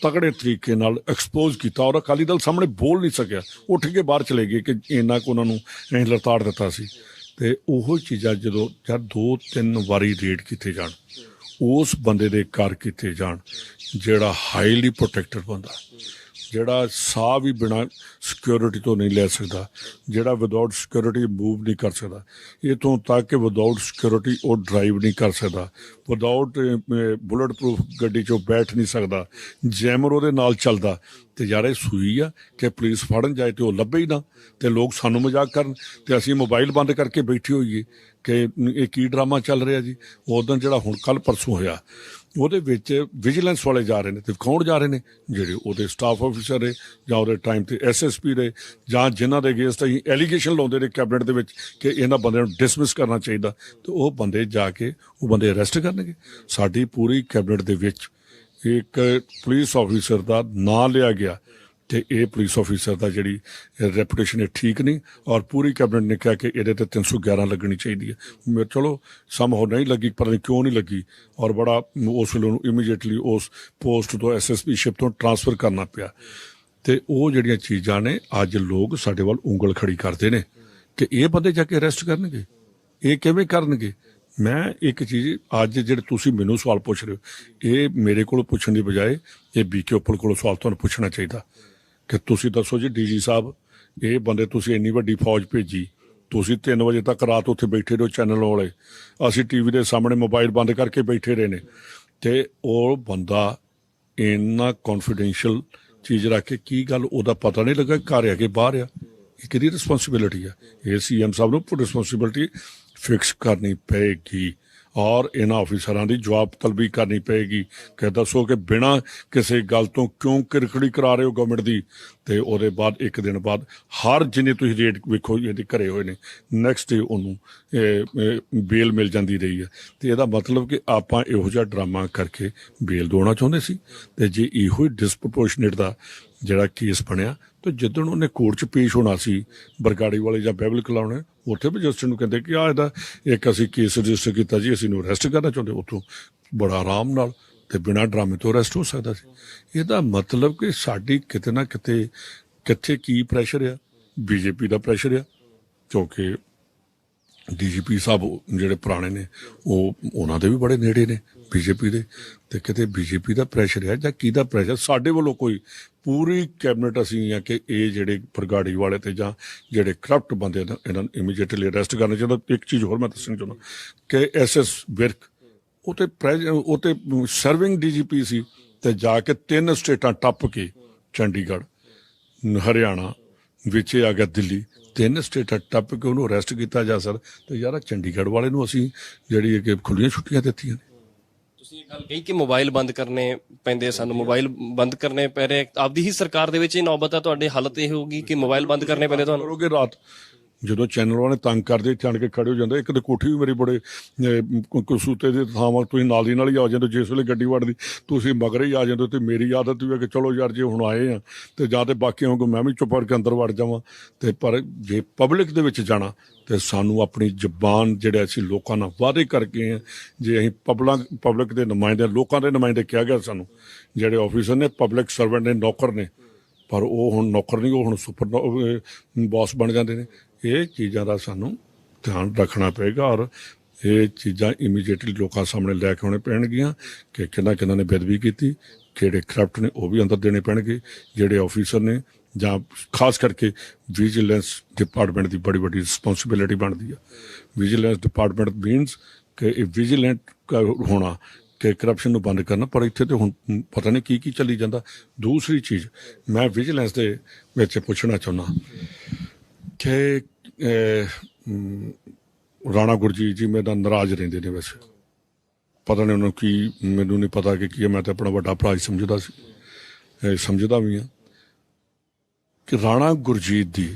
S2: ਤਕੜੇ ਤਰੀਕੇ ਨਾਲ ਐਕਸਪੋਜ਼ ਕੀਤਾ ਔਰ ਅਕਾਲੀ ਦਲ ਸਾਹਮਣੇ ਬੋਲ ਨਹੀਂ ਸਕਿਆ, ਉੱਠ ਕੇ ਬਾਹਰ ਚਲੇ ਗਏ ਕਿ ਇੰਨਾ ਕੁ ਉਹਨਾਂ ਨੂੰ ਅਸੀਂ ਲਤਾੜ ਦਿੱਤਾ ਸੀ। ਤੇ ਉਹੋ ਚੀਜ਼ਾਂ ਜਦੋਂ 2-3 ਵਾਰੀ ਰੇਡ ਕੀਤੇ ਜਾਣ, ਉਸ ਬੰਦੇ ਦੇ ਘਰ ਕੀਤੇ ਜਾਣ ਜਿਹੜਾ ਹਾਈਲੀ ਪ੍ਰੋਟੈਕਟਡ ਬੰਦਾ, ਜਿਹੜਾ ਸਾਹ ਵੀ ਬਿਨਾਂ ਸਿਕਿਉਰਿਟੀ ਤੋਂ ਨਹੀਂ ਲੈ ਸਕਦਾ, ਜਿਹੜਾ ਵਿਦਆਊਟ ਸਿਕਿਉਰਿਟੀ ਮੂਵ ਨਹੀਂ ਕਰ ਸਕਦਾ, ਇੱਥੋਂ ਤੱਕ ਕਿ ਵਿਦਆਊਟ ਸਿਕਿਉਰਿਟੀ ਉਹ ਡਰਾਈਵ ਨਹੀਂ ਕਰ ਸਕਦਾ, ਵਿਦਆਊਟ ਬੁਲਟ ਪ੍ਰੂਫ ਗੱਡੀ 'ਚੋਂ ਬੈਠ ਨਹੀਂ ਸਕਦਾ, ਜੈਮਰ ਉਹਦੇ ਨਾਲ ਚੱਲਦਾ। ਤੇ ਯਾਰ ਇਹ ਸੂਈ ਆ ਕਿ ਪੁਲਿਸ ਫੜਨ ਜਾਏ ਤੇ ਉਹ ਲੱਭੇ ਹੀ ਨਾ, ਤੇ ਲੋਕ ਸਾਨੂੰ ਮਜ਼ਾਕ ਕਰਨ ਤੇ ਅਸੀਂ ਮੋਬਾਈਲ ਬੰਦ ਕਰਕੇ ਬੈਠੇ ਹੋਈਏ ਕਿ ਇਹ ਕੀ ਡਰਾਮਾ ਚੱਲ ਰਿਹਾ ਜੀ। ਉਸ ਦਿਨ ਜਿਹੜਾ ਹੁਣ ਕੱਲ ਪਰਸੋਂ ਹੋਇਆ, ਉਹਦੇ ਵਿੱਚ ਵਿਜੀਲੈਂਸ ਵਾਲੇ ਜਾ ਰਹੇ ਨੇ ਤੇ ਕੌਣ ਜਾ ਰਹੇ ਨੇ? ਜਿਹੜੇ ਉਹਦੇ ਸਟਾਫ ਆਫੀਸਰ ਨੇ ਜਾਂ ਉਹਦੇ ਟਾਈਮ ਤੇ ਐਸਐਸਪੀ ਨੇ ਜਾਂ ਜਿਨ੍ਹਾਂ ਦੇ ਅਗੇਂਸਟ ਅਸੀਂ ਐਲੀਗੇਸ਼ਨ ਲਾਉਂਦੇ ਨੇ ਕੈਬਨਿਟ ਦੇ ਵਿੱਚ ਕਿ ਇਹਨਾਂ ਬੰਦਿਆਂ ਨੂੰ ਡਿਸਮਿਸ ਕਰਨਾ ਚਾਹੀਦਾ, ਤੇ ਉਹ ਬੰਦੇ ਜਾ ਕੇ ਉਹ ਬੰਦੇ ਅਰੈਸਟ ਕਰਨਗੇ। ਸਾਡੀ ਪੂਰੀ ਕੈਬਨਿਟ ਦੇ ਵਿੱਚ ਇੱਕ ਪੁਲਿਸ ਆਫੀਸਰ ਦਾ ਨਾਂ ਲਿਆ ਗਿਆ ਤੇ ਇਹ ਪੁਲਿਸ ਆਫੀਸਰ ਦਾ ਜਿਹੜੀ ਰੈਪੂਟੇਸ਼ਨ ਹੈ ਠੀਕ ਨਹੀਂ, ਔਰ ਪੂਰੀ ਕੈਬਨਿਟ ਨੇ ਕਿਹਾ ਕਿ ਇਹਦੇ ਤੇ 311 ਲੱਗਣੀ ਚਾਹੀਦੀ ਹੈ। ਚਲੋ ਸਮਝੋ ਨਹੀਂ ਲੱਗੀ, ਪਤਾ ਨਹੀਂ ਕਿਉਂ ਨਹੀਂ ਲੱਗੀ, ਔਰ ਬੜਾ ਉਸ ਵੇਲੇ ਨੂੰ ਇਮੀਡੀਏਟਲੀ ਉਸ ਪੋਸਟ ਤੋਂ ਐਸਐਸਪੀਸ਼ਿਪ ਤੋਂ ਟਰਾਂਸਫਰ ਕਰਨਾ ਪਿਆ। ਤੇ ਉਹ ਜਿਹੜੀਆਂ ਚੀਜ਼ਾਂ ਨੇ ਅੱਜ ਲੋਕ ਸਾਡੇ ਵੱਲ ਉਂਗਲ ਖੜੀ ਕਰਦੇ ਨੇ ਕਿ ਇਹ ਬੰਦੇ ਜਾ ਕੇ ਅਰੈਸਟ ਕਰਨਗੇ, ਇਹ ਕਿਵੇਂ ਕਰਨਗੇ। ਮੈਂ ਇੱਕ ਚੀਜ਼ ਅੱਜ ਜਿਹੜੇ ਤੁਸੀਂ ਮੈਨੂੰ ਸਵਾਲ ਪੁੱਛ ਰਹੇ ਹੋ, ਇਹ ਮੇਰੇ ਕੋਲ ਪੁੱਛਣ ਦੀ ਬਜਾਏ ਇਹ ਬੀਕੇ ਉੱਪਰ ਕੋਲੋਂ ਸਵਾਲ ਤੁਹਾਨੂੰ ਪੁੱਛਣਾ ਚਾਹੀਦਾ ਕਿ ਤੁਸੀਂ ਦੱਸੋ ਜੀ ਡੀਜੀ ਸਾਹਿਬ, ਇਹ ਬੰਦੇ ਤੁਸੀਂ ਇੰਨੀ ਵੱਡੀ ਫੌਜ ਭੇਜੀ, ਤੁਸੀਂ 3 ਵਜੇ ਤੱਕ ਰਾਤ ਉੱਥੇ ਬੈਠੇ ਰਹੋ ਚੈਨਲ ਵਾਲੇ, ਅਸੀਂ ਟੀਵੀ ਦੇ ਸਾਹਮਣੇ ਮੋਬਾਈਲ ਬੰਦ ਕਰਕੇ ਬੈਠੇ ਰਹੇ ਨੇ, ਤੇ ਉਹ ਬੰਦਾ ਇੰਨਾ ਕੌਨਫੀਡੈਂਸ਼ੀਅਲ ਚੀਜ਼ ਰੱਖ ਕੇ ਕੀ ਗੱਲ ਉਹਦਾ ਪਤਾ ਨਹੀਂ ਲੱਗਾ ਘਰ ਆ ਕੇ ਬਾਹਰ ਆ। ਇਹ ਕਿਹਦੀ ਰਿਸਪੌਂਸਿਬਿਲਿਟੀ ਆ? ਇਹ ਸੀਐਮ ਸਾਹਿਬ ਨੂੰ ਰਿਸਪੌਂਸਿਬਿਲਿਟੀ ਫਿਕਸ ਕਰਨੀ ਪਏਗੀ ਔਰ ਇਹਨਾਂ ਆਫੀਸਰਾਂ ਦੀ ਜਵਾਬ ਤਲਬੀ ਕਰਨੀ ਪਏਗੀ ਕਿ ਦੱਸੋ ਕਿ ਬਿਨਾਂ ਕਿਸੇ ਗੱਲ ਤੋਂ ਕਿਉਂ ਕਿਰਕੜੀ ਕਰਾ ਰਹੇ ਹੋ ਗਵਰਨਮੈਂਟ ਦੀ। ਤੇ ਉਹਦੇ ਬਾਅਦ ਇੱਕ ਦਿਨ ਬਾਅਦ ਹਰ ਜਿੰਨੇ ਤੁਸੀਂ ਰੇਟ ਵੇਖੋ ਇਹਦੇ ਘਰੇ ਹੋਏ ਨੇ, ਨੈਕਸਟ ਡੇ ਉਹਨੂੰ ਬੇਲ ਮਿਲ ਜਾਂਦੀ ਰਹੀ ਹੈ। ਤੇ ਇਹਦਾ ਮਤਲਬ ਕਿ ਆਪਾਂ ਇਹੋ ਜਿਹਾ ਡਰਾਮਾ ਕਰਕੇ ਬੇਲ ਦਵਾਉਣਾ ਚਾਹੁੰਦੇ ਸੀ। ਤੇ ਜੇ ਇਹੋ ਹੀ ਡਿਸਪ੍ਰੋਪੋਰਸ਼ਨੇਟ ਦਾ ਜਿਹੜਾ ਕੇਸ ਬਣਿਆ, ਤੇ ਜਿੱਦਣ ਉਹਨੇ ਕੋਰਟ 'ਚ ਪੇਸ਼ ਹੋਣਾ ਸੀ ਬਰਗਾੜੀ ਵਾਲੇ ਜਾਂ ਬਹਿਬਲ ਕਲਾਉਣੇ, ਉੱਥੇ ਵੀ ਜਸਟਿਸ ਨੂੰ ਕਹਿੰਦੇ ਕਿ ਇਹਦਾ ਇੱਕ ਅਸੀਂ ਕੇਸ ਰਜਿਸਟਰ ਕੀਤਾ ਜੀ, ਅਸੀਂ ਨੂੰ ਅਰੈਸਟ ਕਰਨਾ ਚਾਹੁੰਦੇ। ਉੱਥੋਂ ਬੜਾ ਆਰਾਮ ਨਾਲ ਤੇ ਬਿਨਾਂ ਡਰਾਮੇ ਤੋਂ ਅਰੈਸਟ ਹੋ ਸਕਦਾ ਸੀ। ਇਹਦਾ ਮਤਲਬ ਕਿ ਸਾਡੀ ਕਿਤੇ ਨਾ ਕਿੱਥੇ ਕੀ ਪ੍ਰੈਸ਼ਰ ਆ? ਬੀਜੇਪੀ ਦਾ ਪ੍ਰੈਸ਼ਰ ਆ, ਕਿਉਂਕਿ ਡੀਜੀਪੀ ਸਾਹਿਬ ਜਿਹੜੇ ਪੁਰਾਣੇ ਨੇ ਉਹਨਾਂ ਦੇ ਵੀ ਬੜੇ ਨੇੜੇ ਨੇ ਬੀਜੇਪੀ ਦੇ, ਤੇ ਕਿਤੇ ਬੀਜੇਪੀ ਦਾ ਪ੍ਰੈਸ਼ਰ ਹੈ ਜਾਂ ਕਿਹਦਾ ਪ੍ਰੈਸ਼ਰ? ਸਾਡੇ ਵੱਲੋਂ ਕੋਈ ਪੂਰੀ ਕੈਬਨਿਟ ਅਸੀਂ ਆ ਕਿ ਇਹ ਜਿਹੜੇ ਫਰਗਾੜੀ ਵਾਲੇ ਤੇ ਜਾਂ ਜਿਹੜੇ ਕਰਪਟ ਬੰਦੇ ਨੇ ਇਹਨਾਂ ਨੂੰ ਇਮੀਡੀਏਟਲੀ ਅਰੈਸਟ ਕਰਨਾ ਚਾਹੀਦਾ। ਇੱਕ ਚੀਜ਼ ਹੋਰ ਮੈਂ ਦੱਸਣੀ ਚਾਹੁੰਦਾ ਕਿ ਐਸਐਸ ਵਿਰਕ ਉਹ ਤੇ ਸਰਵਿੰਗ ਡੀਜੀਪੀ ਸੀ, ਤੇ ਜਾ ਕੇ 3 ਸਟੇਟਾਂ ਟੱਪ ਕੇ ਚੰਡੀਗੜ੍ਹ, ਹਰਿਆਣਾ ਵਿੱਚ ਆ ਗਿਆ ਦਿੱਲੀ, 3 ਸਟੇਟਾਂ ਟੱਪ ਕੇ ਉਹਨੂੰ ਅਰੈਸਟ ਕੀਤਾ ਜਾ ਸਕਦਾ। ਤੇ ਯਾਰ ਚੰਡੀਗੜ੍ਹ ਵਾਲੇ ਨੂੰ ਅਸੀਂ ਜਿਹੜੀ ਕਿ ਖੁੱਲੀਆਂ ਛੁੱਟੀਆਂ ਦਿੱਤੀਆਂ ਨੇ।
S1: ਤੁਸੀਂ ਇਹ ਗੱਲ ਕਹੀ ਕਿ ਮੋਬਾਈਲ ਬੰਦ ਕਰਨੇ ਪੈਂਦੇ, ਸਾਨੂੰ ਮੋਬਾਈਲ ਬੰਦ ਕਰਨੇ ਪੈ ਰਹੇ। ਆਪਦੀ ਹੀ ਸਰਕਾਰ ਦੇ ਵਿੱਚ ਇਹ ਨੌਬਤ ਆ, ਤੁਹਾਡੀ ਹਾਲਤ ਇਹ ਹੋਊਗੀ ਕਿ ਮੋਬਾਈਲ ਬੰਦ ਕਰਨੇ ਪੈਂਦੇ ਤੁਹਾਨੂੰ?
S2: ਕਰੋਗੇ ਰਾਤ ਜਦੋਂ ਚੈਨਲ ਵਾਲੇ ਤੰਗ ਕਰਦੇ ਇੱਥੇ ਆਣ ਕੇ ਖੜੇ ਹੋ ਜਾਂਦੇ। ਇੱਕ ਤਾਂ ਕੋਠੀ ਵੀ ਮੇਰੀ ਬੜੇ ਕਸੂਤੇ ਦੇ ਥਾਵਾਂ, ਤੁਸੀਂ ਨਾਲ ਦੀ ਨਾਲ ਹੀ ਆ ਜਾਂਦੇ, ਜਿਸ ਵੇਲੇ ਗੱਡੀ ਵੜਦੀ ਤੁਸੀਂ ਮਗਰ ਹੀ ਆ ਜਾਂਦੇ। ਤੇ ਮੇਰੀ ਆਦਤ ਵੀ ਹੈ ਕਿ ਚਲੋ ਯਾਰ ਜੇ ਹੁਣ ਆਏ ਆ ਤੇ ਜਾਂ ਤੇ ਬਾਕੀਆਂ ਵਾਂਗੂ ਮੈਂ ਵੀ ਚੁੱਪ ਕਰਕੇ ਅੰਦਰ ਵੜ ਜਾਵਾਂ। ਤੇ ਪਰ ਜੇ ਪਬਲਿਕ ਦੇ ਵਿੱਚ ਜਾਣਾ ਤੇ ਸਾਨੂੰ ਆਪਣੀ ਜ਼ਬਾਨ ਜਿਹੜੇ ਅਸੀਂ ਲੋਕਾਂ ਨਾਲ ਵਾਅਦੇ ਕਰਕੇ ਆ, ਜੇ ਅਸੀਂ ਪਬਲਿਕ ਦੇ ਨੁਮਾਇੰਦੇ, ਲੋਕਾਂ ਦੇ ਨੁਮਾਇੰਦੇ ਕਿਹਾ ਗਿਆ ਸਾਨੂੰ, ਜਿਹੜੇ ਆਫੀਸਰ ਨੇ ਪਬਲਿਕ ਸਰਵੈਂਟ ਨੇ, ਨੌਕਰ ਨੇ, ਪਰ ਉਹ ਹੁਣ ਨੌਕਰ ਨਹੀਂ, ਉਹ ਹੁਣ ਸੁਪਰ ਬੌਸ ਬਣ ਜਾਂਦੇ ਨੇ। ਇਹ ਚੀਜ਼ਾਂ ਦਾ ਸਾਨੂੰ ਧਿਆਨ ਰੱਖਣਾ ਪਏਗਾ ਔਰ ਇਹ ਚੀਜ਼ਾਂ ਇਮੀਡੀਏਟਲੀ ਲੋਕਾਂ ਸਾਹਮਣੇ ਲੈ ਕੇ ਆਉਣੇ ਪੈਣਗੀਆਂ ਕਿ ਕਿਹਨਾਂ ਨੇ ਬੇਅਦਬੀ ਕੀਤੀ, ਕਿਹੜੇ ਕਰਪਟ ਨੇ ਉਹ ਵੀ ਅੰਦਰ ਦੇਣੇ ਪੈਣਗੇ, ਜਿਹੜੇ ਆਫੀਸਰ ਨੇ ਜਾਂ ਖਾਸ ਕਰਕੇ ਵਿਜੀਲੈਂਸ ਡਿਪਾਰਟਮੈਂਟ ਦੀ ਬੜੀ ਵੱਡੀ ਰਿਸਪੌਂਸਿਬਿਲਿਟੀ ਬਣਦੀ ਆ। ਵਿਜੀਲੈਂਸ ਡਿਪਾਰਟਮੈਂਟ ਮੀਨਸ ਕਿ ਇਹ ਵਿਜੀਲੈਂਟ ਹੋਣਾ ਕਿ ਕਰਪਸ਼ਨ ਨੂੰ ਬੰਦ ਕਰਨਾ, ਪਰ ਇੱਥੇ ਤੇ ਹੁਣ ਪਤਾ ਨਹੀਂ ਕੀ ਚੱਲੀ ਜਾਂਦਾ। ਦੂਸਰੀ ਚੀਜ਼ ਮੈਂ ਵਿਜੀਲੈਂਸ ਦੇ ਵਿੱਚ ਪੁੱਛਣਾ ਚਾਹੁੰਦਾ ਕਿ ਰਾਣਾ ਗੁਰਜੀਤ ਜੀ ਮੇਰੇ ਨਾਲ ਨਾਰਾਜ਼ ਰਹਿੰਦੇ ਨੇ। ਵੈਸੇ ਪਤਾ ਨਹੀਂ ਉਹਨਾਂ ਨੂੰ ਕੀ, ਮੈਨੂੰ ਨਹੀਂ ਪਤਾ ਕਿ ਕੀ ਹੈ। ਮੈਂ ਤਾਂ ਆਪਣਾ ਵੱਡਾ ਭਰਾ ਸਮਝਦਾ ਸੀ, ਸਮਝਦਾ ਵੀ ਹਾਂ ਕਿ ਰਾਣਾ ਗੁਰਜੀਤ ਦੀ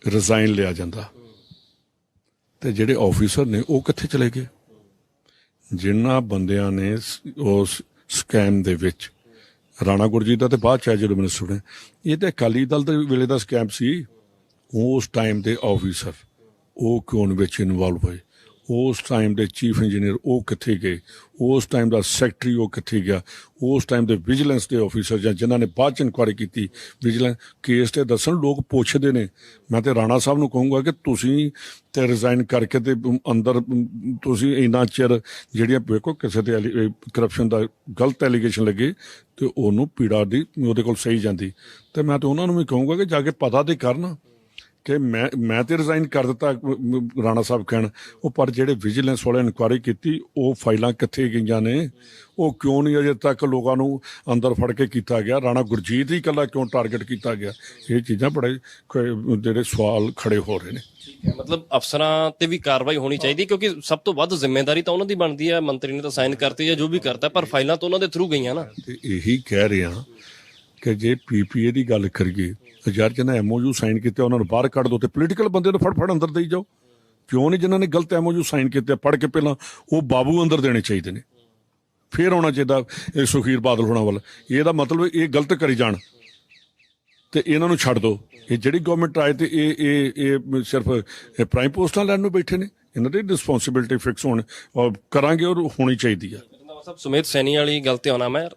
S2: ਰਿਜ਼ਾਈਨ ਲਿਆ ਜਾਂਦਾ ਤੇ ਜਿਹੜੇ ਆਫੀਸਰ ਨੇ ਉਹ ਕਿੱਥੇ ਚਲੇ ਗਏ? ਜਿਨ੍ਹਾਂ ਬੰਦਿਆਂ ਨੇ ਉਸ ਸਕੈਮ ਦੇ ਵਿੱਚ, ਰਾਣਾ ਗੁਰਜੀਤ ਦਾ ਤੇ ਬਾਅਦ ਚ ਜਦੋਂ ਮੈਨੂੰ ਸੁਣਿਆ, ਇਹ ਤੇ ਅਕਾਲੀ ਦਲ ਦੇ ਵੇਲੇ ਦਾ ਸਕੈਮ ਸੀ। ਉਸ ਟਾਈਮ ਦੇ ਆਫੀਸਰ ਉਹ ਕਿਉਂ ਵਿੱਚ ਇਨਵੋਲਵ ਹੋਏ? ਉਸ ਟਾਈਮ ਦੇ ਚੀਫ ਇੰਜੀਨੀਅਰ ਉਹ ਕਿੱਥੇ ਗਏ? ਉਸ ਟਾਈਮ ਦਾ ਸੈਕਟਰੀ ਉਹ ਕਿੱਥੇ ਗਿਆ? ਉਸ ਟਾਈਮ ਦੇ ਵਿਜੀਲੈਂਸ ਦੇ ਆਫੀਸਰ ਜਾਂ ਜਿਨ੍ਹਾਂ ਨੇ ਬਾਅਦ ਚ ਇਨਕੁਆਇਰੀ ਕੀਤੀ ਵਿਜੀਲੈਂਸ ਕੇਸ ਤੇ ਦੱਸਣ, ਲੋਕ ਪੁੱਛਦੇ ਨੇ। ਮੈਂ ਤੇ ਰਾਣਾ ਸਾਹਿਬ ਨੂੰ ਕਹੂੰਗਾ ਕਿ ਤੁਸੀਂ ਤੇ ਰਿਜ਼ਾਈਨ ਕਰਕੇ ਤੇ ਅੰਦਰ ਤੁਸੀਂ ਇੰਨਾ ਚਿਰ ਜਿਹੜੀਆਂ ਵੇਖੋ ਕਿਸੇ ਤੇ ਕਰਪਸ਼ਨ ਦਾ ਗਲਤ ਐਲੀਗੇਸ਼ਨ ਲੱਗੇ ਤੇ ਉਹਨੂੰ ਪੀੜਾ ਦੀ ਉਹਦੇ ਕੋਲ ਸਹੀ ਜਾਂਦੀ। ਤੇ ਮੈਂ ਤਾਂ ਉਹਨਾਂ ਨੂੰ ਵੀ ਕਹੂੰਗਾ ਕਿ ਜਾ ਕੇ ਪਤਾ ਤੇ ਕਰਨ ਕਿ ਮੈਂ ਤੇ ਰਿਜ਼ਾਈਨ ਕਰ ਦਿੱਤਾ, ਰਾਣਾ ਸਾਹਿਬ ਕਹਿਣ ਉਹ, ਪਰ ਜਿਹੜੇ ਵਿਜੀਲੈਂਸ ਵਾਲੇ ਇਨਕੁਆਇਰੀ ਕੀਤੀ ਉਹ ਫਾਈਲਾਂ ਕਿੱਥੇ ਗਈਆਂ ਨੇ, ਉਹ ਕਿਉਂ ਨਹੀਂ ਅਜੇ ਤੱਕ ਲੋਕਾਂ ਨੂੰ ਅੰਦਰ ਫੜ ਕੇ ਕੀਤਾ ਗਿਆ, ਰਾਣਾ ਗੁਰਜੀਤ ਹੀ ਇਕੱਲਾ ਕਿਉਂ ਟਾਰਗੇਟ ਕੀਤਾ ਗਿਆ, ਇਹ ਚੀਜ਼ਾਂ ਬੜੇ ਜਿਹੜੇ ਸਵਾਲ ਖੜੇ ਹੋ ਰਹੇ ਨੇ।
S1: ਮਤਲਬ ਅਫਸਰਾਂ ਤੇ ਵੀ ਕਾਰਵਾਈ ਹੋਣੀ ਚਾਹੀਦੀ, ਕਿਉਂਕਿ ਸਭ ਤੋਂ ਵੱਧ ਜ਼ਿੰਮੇਵਾਰੀ ਤਾਂ ਉਹਨਾਂ ਦੀ ਬਣਦੀ ਹੈ, ਮੰਤਰੀ ਨੇ ਤਾਂ ਸਾਈਨ ਕਰਤੇ ਜਾਂ ਜੋ ਵੀ ਕਰਤਾ, ਪਰ ਫਾਈਲਾਂ ਤਾਂ ਉਹਨਾਂ ਦੇ ਥਰੂ ਗਈਆਂ ਨਾ।
S2: ਤੇ ਇਹੀ ਕਹਿ ਰਿਹਾ ਕਿ ਜੇ ਪੀਪੀਏ ਦੀ ਗੱਲ ਕਰੀਏ, ਯਾਰ ਜਿਹਨਾਂ ਐਮਓਯੂ ਸਾਈਨ ਕੀਤੇ ਉਹਨਾਂ ਨੂੰ ਬਾਹਰ ਕੱਢ ਦੋ, ਤੇ ਪੋਲੀਟੀਕਲ ਬੰਦੇ ਨੂੰ ਫੜ ਅੰਦਰ ਦੇਈ ਜਾਓ। ਕਿਉਂ ਨਹੀਂ ਜਿਨ੍ਹਾਂ ਨੇ ਗਲਤ ਐਮਓਯੂ ਸਾਈਨ ਕੀਤੇ ਪੜ੍ਹ ਕੇ ਪਹਿਲਾਂ ਉਹ ਬਾਬੂ ਅੰਦਰ ਦੇਣੇ ਚਾਹੀਦੇ ਨੇ, ਫਿਰ ਆਉਣਾ ਚਾਹੀਦਾ ਇਹ ਸੁਖਬੀਰ ਬਾਦਲ ਹੋਣਾ ਵੱਲ। ਇਹਦਾ ਮਤਲਬ ਇਹ ਗਲਤ ਕਰੀ ਜਾਣ ਤੇ ਇਹਨਾਂ ਨੂੰ ਛੱਡ ਦਿਓ। ਇਹ ਜਿਹੜੀ ਗਵਰਨਮੈਂਟ ਆਏ ਤੇ ਇਹ ਸਿਰਫ ਪ੍ਰਾਈਮ ਪੋਸਟਾਂ ਲੈਣ ਨੂੰ ਬੈਠੇ ਨੇ, ਇਹਨਾਂ ਦੀ ਰਿਸਪੌਂਸਿਬਿਲਿਟੀ ਫਿਕਸ ਹੋਣ ਔਰ ਕਰਾਂਗੇ ਔਰ ਹੋਣੀ ਚਾਹੀਦੀ ਆ।
S1: ਸਾਹਿਬ ਸੁਮੇਧ ਸੈਣੀ ਵਾਲੀ ਗੱਲ ਤੇ ਆਉਣਾ ਮੈਂ,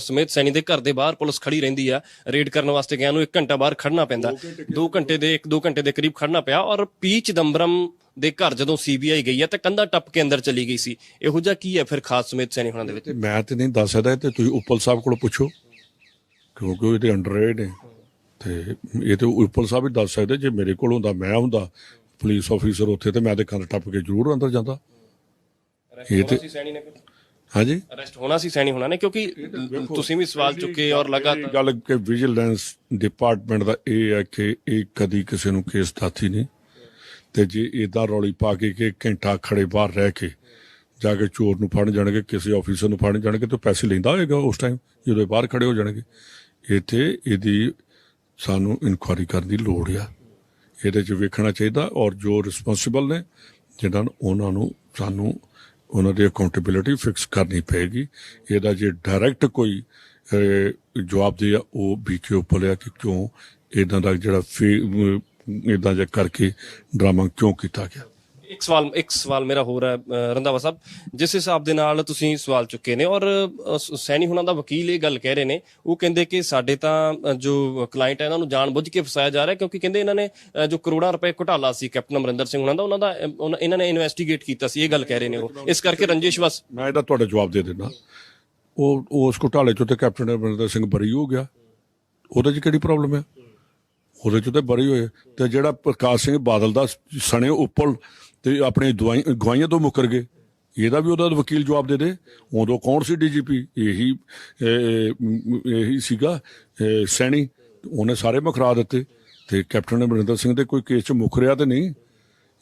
S1: ਸੁਮੇਧ ਸੈਣੀ ਦੇ ਘਰ ਦੇ ਬਾਹਰ ਪੁਲਿਸ ਖੜੀ ਰਹਿੰਦੀ ਆ, ਰੇਡ ਕਰਨ ਵਾਸਤੇ ਗਿਆ ਨੂੰ 1 ਘੰਟਾ ਬਾਹਰ ਖੜਨਾ ਪੈਂਦਾ, 2 ਘੰਟੇ ਦੇ ਕਰੀਬ ਖੜਨਾ ਪਿਆ। ਔਰ ਪੀ ਚਿਦੰਬਰਮ ਦੇ ਘਰ ਜਦੋਂ ਸੀਬੀਆਈ ਗਈ ਹੈ ਤੇ ਕੰਧਾ ਟੱਪ ਕੇ ਅੰਦਰ ਚਲੀ ਗਈ ਸੀ, ਇਹੋ ਜਿਹਾ ਕੀ ਹੈ ਫਿਰ ਖਾਸ ਸੁਮੇਧ ਸੈਣੀ ਹੋਣਾ ਦੇ ਵਿੱਚ?
S2: ਮੈਂ ਤੇ ਨਹੀਂ ਦੱਸ ਸਕਦਾ, ਤੇ ਤੁਸੀਂ ਉੱਪਲ ਸਾਹਿਬ ਕੋਲ ਪੁੱਛੋ, ਕਿਉਂਕਿ ਇਹਦੇ ਅੰਡਰ ਨੇ, ਤੇ ਇਹ ਤੇ ਉੱਪਲ ਸਾਹਿਬ ਹੀ ਦੱਸ ਸਕਦੇ। ਜੇ ਮੇਰੇ ਕੋਲ ਹੁੰਦਾ, ਮੈਂ ਹੁੰਦਾ ਪੁਲਿਸ ਆਫੀਸਰ ਉੱਥੇ, ਤੇ ਮੈਂ ਤੇ ਕੰਧ ਟੱਪ ਕੇ ਜ਼ਰੂਰ ਅੰਦਰ ਜਾਂਦਾ। ਇਹ ਤੇ ਹਾਂਜੀ
S1: ਅਰੈਸਟ ਹੋਣਾ ਸੀ ਸੈਣੀ ਹੋਣਾ ਨੇ, ਕਿਉਂਕਿ ਤੁਸੀਂ ਵੀ ਸਵਾਲ ਚੁੱਕੇ ਔਰ ਲਗਾਤਾਰ
S2: ਗੱਲ ਕਿ ਵਿਜੀਲੈਂਸ ਡਿਪਾਰਟਮੈਂਟ ਦਾ ਇਹ ਹੈ ਕਿ ਇਹ ਕਦੀ ਕਿਸੇ ਨੂੰ ਕੇਸ ਦਾਤੀ ਨਹੀਂ, ਤੇ ਜੇ ਇਦਾਂ ਰੌਲੀ ਪਾ ਕੇ ਕਿ ਘੰਟਾ ਖੜੇ ਬਾਹਰ ਰਹਿ ਕੇ ਜਾ ਕੇ ਚੋਰ ਨੂੰ ਫੜਨ ਜਾਣਗੇ, ਕਿਸੇ ਆਫੀਸਰ ਨੂੰ ਫੜਨ ਜਾਣਗੇ, ਤਾਂ ਪੈਸੇ ਲੈਂਦਾ ਹੋਏਗਾ ਉਸ ਟਾਈਮ ਜਦੋਂ ਬਾਹਰ ਖੜੇ ਹੋ ਜਾਣਗੇ। ਇੱਥੇ ਇਹਦੀ ਸਾਨੂੰ ਇਨਕੁਆਇਰੀ ਕਰਨ ਦੀ ਲੋੜ ਆ, ਇਹਦੇ 'ਚ ਵੇਖਣਾ ਚਾਹੀਦਾ, ਔਰ ਜੋ ਰਿਸਪੌਂਸਿਬਲ ਨੇ ਜਿਹਨਾਂ ਉਹਨਾਂ ਨੂੰ ਸਾਨੂੰ ਉਹਨਾਂ ਦੀ ਅਕਾਊਂਟੇਬਿਲਿਟੀ ਫਿਕਸ ਕਰਨੀ ਪਏਗੀ। ਇਹਦਾ ਜੇ ਡਾਇਰੈਕਟ ਕੋਈ ਜਵਾਬਦੇਹ ਆ ਉਹ ਬੀਕੇ ਉੱਪਰ ਆ ਕਿ ਕਿਉਂ ਇੱਦਾਂ ਦਾ ਜਿਹੜਾ ਇੱਦਾਂ ਜਿਹਾ ਕਰਕੇ ਡਰਾਮਾ ਕਿਉਂ ਕੀਤਾ ਗਿਆ।
S1: ਇੱਕ ਸਵਾਲ ਮੇਰਾ ਹੋਰ ਹੈ ਰੰਧਾਵਾ ਸਾਹਿਬ, ਜਿਸ ਹਿਸਾਬ ਦੇ ਨਾਲ ਤੁਸੀਂ ਸਵਾਲ ਚੁੱਕੇ ਨੇ, ਔਰ ਸੈਣੀ ਹੁਣਾਂ ਦਾ ਵਕੀਲ ਇਹ ਗੱਲ ਕਹਿ ਰਹੇ ਨੇ, ਉਹ ਕਹਿੰਦੇ ਕਿ ਸਾਡੇ ਤਾਂ ਜੋ ਕਲਾਇੰਟ ਹੈ ਇਹਨਾਂ ਨੂੰ ਜਾਣਬੁੱਝ ਕੇ ਫਸਾਇਆ ਜਾ ਰਿਹਾ, ਕਿਉਂਕਿ ਕਹਿੰਦੇ ਇਹਨਾਂ ਨੇ ਜੋ ਕਰੋੜਾਂ ਰੁਪਏ ਘੁਟਾਲਾ ਸੀ ਕੈਪਟਨ ਅਮਰਿੰਦਰ ਸਿੰਘ ਹੁਣਾਂ ਦਾ, ਇਹਨਾਂ ਨੇ ਇਨਵੈਸਟੀਗੇਟ ਕੀਤਾ ਸੀ, ਇਹ ਗੱਲ ਕਹਿ ਰਹੇ ਨੇ ਉਹ, ਇਸ ਕਰਕੇ ਰੰਜਿਸ਼ ਬਸ।
S2: ਮੈਂ ਇਹਦਾ ਤੁਹਾਡਾ ਜਵਾਬ ਦੇ ਦਿੰਦਾ, ਉਹ ਉਸ ਘੁਟਾਲੇ 'ਚੋਂ ਤੇ ਕੈਪਟਨ ਅਮਰਿੰਦਰ ਸਿੰਘ ਬਰੀ ਹੋ ਗਿਆ, ਉਹਦੇ 'ਚ ਕਿਹੜੀ ਪ੍ਰੋਬਲਮ ਹੈ? ਉਹਦੇ 'ਚੋਂ ਤੇ ਬਰੀ ਹੋਏ। ਤੇ ਜਿਹੜਾ ਪ੍ਰਕਾਸ਼ ਸਿੰਘ ਬਾਦਲ ਦਾ ਸਣੇ ਉੱਪਲ ਤੇ ਆਪਣੇ ਗਵਾਈਆਂ ਤੋਂ ਮੁੱਕਰ ਗਏ, ਇਹਦਾ ਵੀ ਉਹਦਾ ਵਕੀਲ ਜਵਾਬ ਦੇ ਦੇ। ਉਦੋਂ ਕੌਣ ਸੀ ਡੀਜੀਪੀ? ਇਹੀ ਸੀਗਾ ਸੈਣੀ, ਉਹਨੇ ਸਾਰੇ ਮੁਕਰਾ ਦਿੱਤੇ। ਤੇ ਕੈਪਟਨ ਅਮਰਿੰਦਰ ਸਿੰਘ ਦੇ ਕੋਈ ਕੇਸ 'ਚ ਮੁੱਕ ਰਿਹਾ ਤੇ ਨਹੀਂ।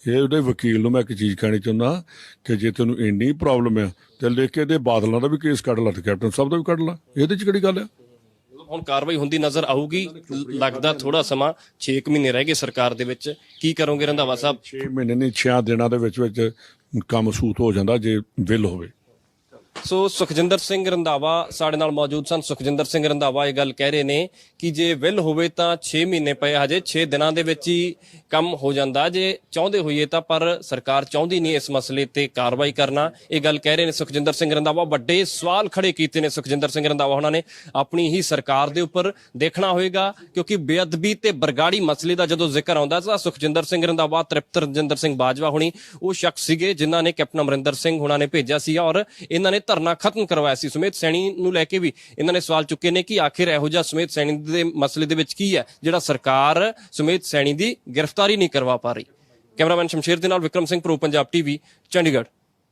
S2: ਇਹ ਉਹਦੇ ਵਕੀਲ ਨੂੰ ਮੈਂ ਇੱਕ ਚੀਜ਼ ਕਹਿਣੀ ਚਾਹੁੰਦਾ ਕਿ ਜੇ ਤੈਨੂੰ ਇੰਨੀ ਪ੍ਰੋਬਲਮ ਆ ਤੇ ਲੈ ਕੇ ਇਹਦੇ ਬਾਦਲਾਂ ਦਾ ਵੀ ਕੇਸ ਕੱਢ ਲਾ ਤੇ ਕੈਪਟਨ ਸਾਹਿਬ ਦਾ ਵੀ ਕੱਢ ਲਾ, ਇਹਦੇ 'ਚ ਕਿਹੜੀ ਗੱਲ ਆ?
S1: ਹੁਣ ਕਾਰਵਾਈ ਹੁੰਦੀ ਨਜ਼ਰ ਆਊਗੀ, ਲੱਗਦਾ ਥੋੜਾ ਸਮਾਂ 6 ਮਹੀਨੇ ਰਹਿ ਗਏ ਸਰਕਾਰ ਦੇ ਵਿੱਚ, ਕੀ ਕਰੋਗੇ ਰੰਧਾਵਾ ਸਾਹਿਬ?
S2: 6 ਮਹੀਨੇ ਨਹੀਂ, 6 ਦਿਨਾਂ ਦੇ ਵਿੱਚ ਕੰਮ ਸੂਤ ਹੋ ਜਾਂਦਾ ਜੇ ਵਿਲ ਹੋਵੇ।
S1: ਸੋ ਸੁਖਜਿੰਦਰ ਸਿੰਘ ਰੰਧਾਵਾ ਸਾਡੇ ਨਾਲ ਮੌਜੂਦ ਸਨ। ਸੁਖਜਿੰਦਰ ਸਿੰਘ ਰੰਧਾਵਾ ਇਹ ਗੱਲ ਕਹਿ ਰਹੇ ਨੇ ਕਿ ਜੇ ਵਿਲ ਹੋਵੇ ਤਾਂ 6 ਮਹੀਨੇ ਪਏ, ਹਜੇ 6 ਦਿਨਾਂ ਦੇ ਵਿੱਚ ਹੀ ਕੰਮ ਹੋ ਜਾਂਦਾ ਜੇ ਚਾਹੁੰਦੇ ਹੋਈਏ ਤਾਂ, ਪਰ ਸਰਕਾਰ ਚਾਹੁੰਦੀ ਨਹੀਂ ਇਸ ਮਸਲੇ ਤੇ ਕਾਰਵਾਈ ਕਰਨਾ। ਇਹ ਗੱਲ ਕਹਿ ਰਹੇ ਨੇ ਸੁਖਜਿੰਦਰ ਸਿੰਘ ਰੰਧਾਵਾ। ਵੱਡੇ ਸਵਾਲ ਖੜੇ ਕੀਤੇ ਨੇ ਸੁਖਜਿੰਦਰ ਸਿੰਘ ਰੰਧਾਵਾ ਉਹਨਾਂ ਨੇ ਆਪਣੀ ਹੀ ਸਰਕਾਰ ਦੇ ਉੱਪਰ। ਦੇਖਣਾ ਹੋਏਗਾ, ਕਿਉਂਕਿ ਬੇਅਦਬੀ ਤੇ ਬਰਗਾੜੀ ਮਸਲੇ ਦਾ ਜਦੋਂ ਜ਼ਿਕਰ ਆਉਂਦਾ ਤਾਂ ਸੁਖਜਿੰਦਰ ਸਿੰਘ ਰੰਧਾਵਾ, ਤ੍ਰਿਪਤ ਰਜਿੰਦਰ ਸਿੰਘ ਬਾਜਵਾ ਹੁਣੀ ਉਹ ਸ਼ਖਸ ਸੀਗੇ ਜਿਨ੍ਹਾਂ ਨੇ ਕੈਪਟਨ ਅਮਰਿੰਦਰ ਸਿੰਘ ਹੁਣਾਂ ਨੇ ਭੇਜਿਆ ਸੀ, ਔਰ ਇਹਨਾਂ ਨੇ ਧਰਨਾ ਖਤਮ ਕਰਵਾਇਆ ਸੀ। ਸੁਮੇਧ ਸੈਣੀ ਨੂੰ ਲੈ ਕੇ ਵੀ ਇਹਨਾਂ ਨੇ ਸਵਾਲ ਚੁੱਕੇ ਨੇ ਕਿ ਆਖਿਰ ਇਹੋ ਜਿਹਾ ਸੁਮੇਧ ਸੈਣੀ ਦੇ ਮਸਲੇ ਦੇ ਵਿੱਚ ਕੀ ਹੈ ਜਿਹੜਾ ਸਰਕਾਰ ਸੁਮੇਧ ਸੈਣੀ ਦੀ ਗ੍ਰਿਫਤਾਰੀ ਨਹੀਂ ਕਰਵਾ ਪਾ ਰਹੀ। ਕੈਮਰਾਮੈਨ ਸ਼ਮਸ਼ੇਰ ਦੇ ਨਾਲ ਵਿਕਰਮ ਸਿੰਘ ਪ੍ਰੋ ਪੰਜਾਬ ਟੀਵੀ, ਚੰਡੀਗੜ੍ਹ।